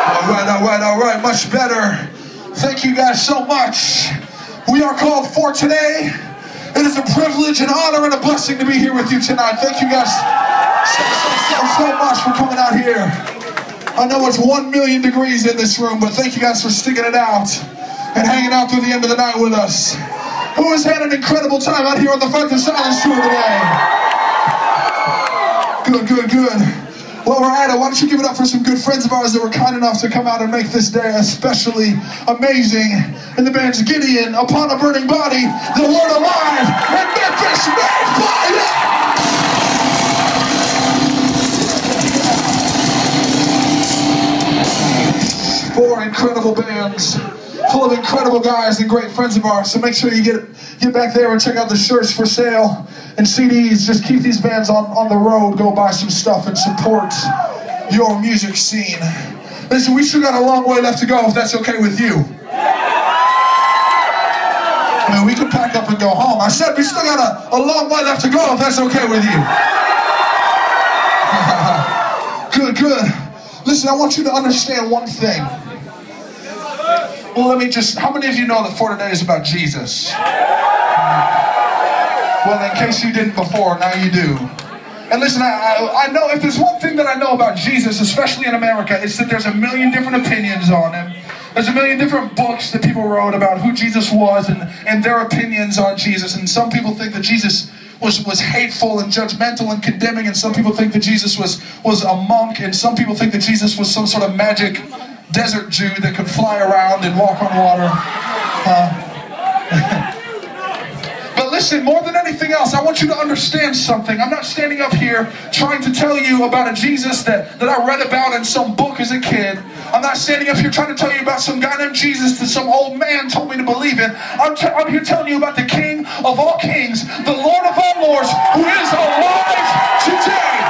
All right, much better. Thank you guys so much. We are called for today. It is a privilege, an honor, and a blessing to be here with you tonight. Thank you guys so much for coming out here. I know it's 1 million degrees in this room, but thank you guys for sticking it out and hanging out through the end of the night with us. Who has had an incredible time out here on the Fight the Silence tour today? Good. While we're at it, why don't you give it up for some good friends of ours that were kind enough to come out and make this day especially amazing. And the band's Gideon, Upon a Burning Body, The Lord Alive, and Memphis Mayfire! 4 incredible bands, full of incredible guys and great friends of ours. So make sure you get back there and check out the shirts for sale and CDs. Just keep these bands on the road. Go buy some stuff and support your music scene. Listen, we still got a long way left to go if that's okay with you. I mean, we can pack up and go home. I said we still got a long way left to go if that's okay with you. Good. Listen, I want you to understand one thing. Well, how many of you know that for today is about Jesus? Well, in case you didn't before, now you do. And listen, I know if there's one thing that I know about Jesus, especially in America, it's that there's a million different opinions on him. There's a million different books that people wrote about who Jesus was and their opinions on Jesus. And some people think that Jesus was hateful and judgmental and condemning, and some people think that Jesus was a monk, and some people think that Jesus was some sort of magic desert Jew that could fly around and walk on water. But listen, more than anything else, I want you to understand something. I'm not standing up here trying to tell you about a Jesus that I read about in some book as a kid. I'm not standing up here trying to tell you about some guy named Jesus that some old man told me to believe in. I'm here telling you about the King of all kings, the Lord of all lords, who is alive today.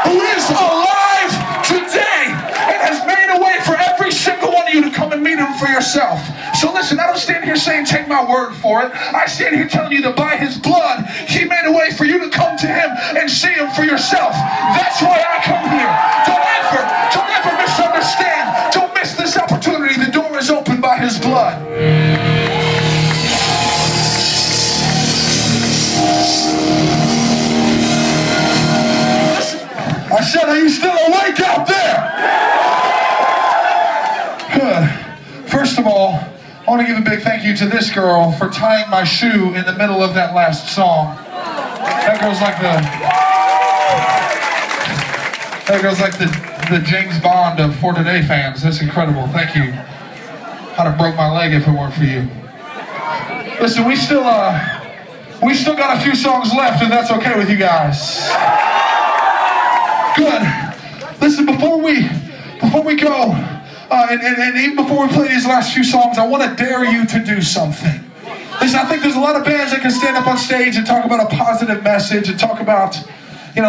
Who is alive today and has made a way for every single one of you to come and meet him for yourself. So listen, I don't stand here saying take my word for it. I stand here telling you that by his blood, he made a way for you to come to him and see him for yourself. That's why I come here. Don't ever misunderstand. Don't miss this opportunity. The door is open by his blood. I said, are you still awake out there? First of all, I want to give a big thank you to this girl for tying my shoe in the middle of that last song. That girl's like the James Bond of For Today fans. That's incredible. Thank you. I'd have broke my leg if it weren't for you. Listen, we still got a few songs left, if that's okay with you guys. Good. Listen, before we go, and even before we play these last few songs, I want to dare you to do something. Listen, I think there's a lot of bands that can stand up on stage and talk about a positive message and talk about,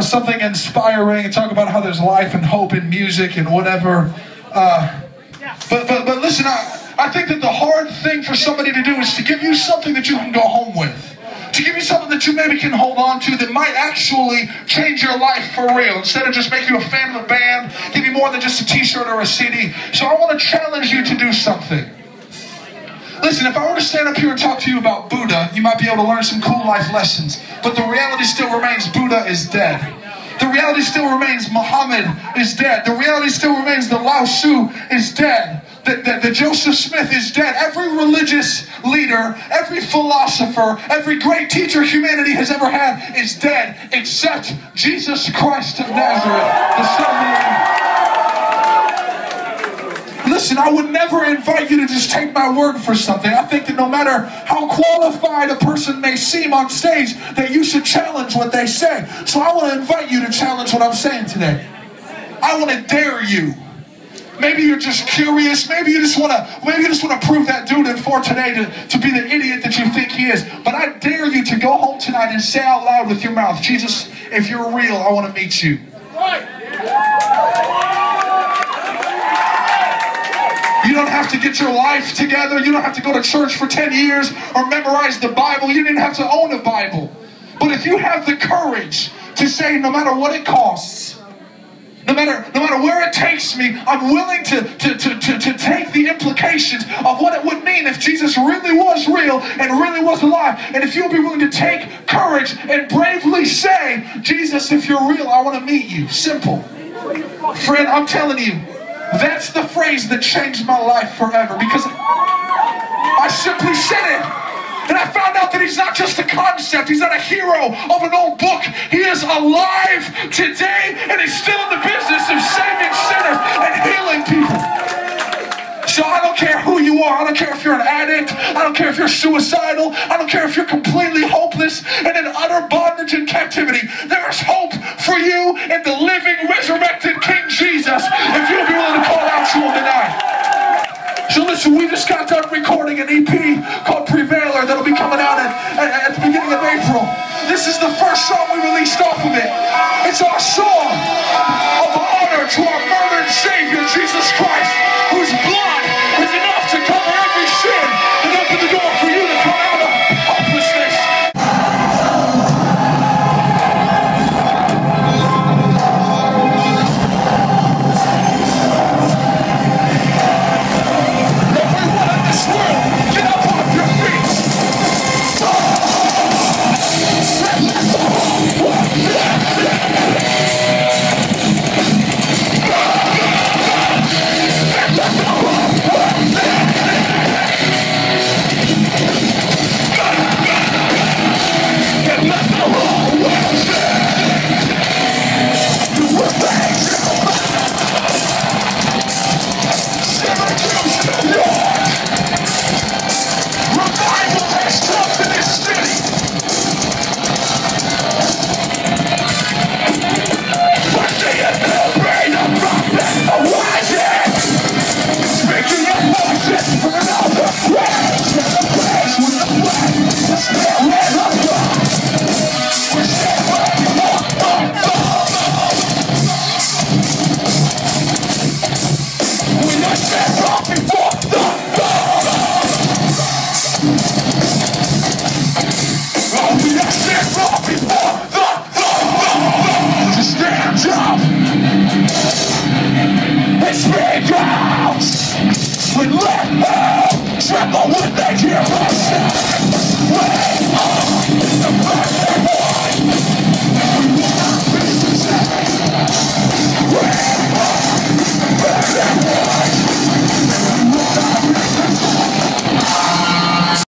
something inspiring and talk about how there's life and hope in music and whatever. But listen, I think that the hard thing for somebody to do is to give you something that you can go home with. To give you something that you maybe can hold on to that might actually change your life for real. Instead of just make you a fan of the band, give you more than just a t-shirt or a CD. So I want to challenge you to do something. Listen, if I were to stand up here and talk to you about Buddha, you might be able to learn some cool life lessons. But the reality still remains Buddha is dead. The reality still remains Muhammad is dead. The reality still remains that Lao Tzu is dead. That Joseph Smith is dead. Every religious leader, every philosopher, every great teacher humanity has ever had is dead, except Jesus Christ of Nazareth, the Son of Man. Listen, I would never invite you to just take my word for something. I think that no matter how qualified a person may seem on stage, that you should challenge what they say. So I want to invite you to challenge what I'm saying today. I want to dare you. Maybe you're just curious. Maybe you just want to prove that dude in For Today to be the idiot that you think he is. But I dare you to go home tonight and say out loud with your mouth, Jesus, if you're real, I want to meet you. You don't have to get your life together. You don't have to go to church for 10 years or memorize the Bible. You didn't have to own a Bible. But if you have the courage to say, no matter what it costs, no no matter where it takes me, I'm willing to take the implications of what it would mean if Jesus really was real and really was alive. And if you'll be willing to take courage and bravely say, Jesus, if you're real, I want to meet you. Simple. Friend, I'm telling you, that's the phrase that changed my life forever, because I simply said it. And I found out that he's not just a concept. He's not a hero of an old book. He is alive today, and he's still in the business of saving sinners and healing people. So I don't care who you are. I don't care if you're an addict. I don't care if you're suicidal. I don't care if you're completely hopeless and in utter bondage and captivity. There is hope for you in the living, resurrected King Jesus, if you'll be willing to call out to him tonight. So listen, we just got done recording an EP called Prevailer that'll be coming out at the beginning of April. This is the first song we released off of it. It's our song of honor to our murdered Savior, Jesus Christ.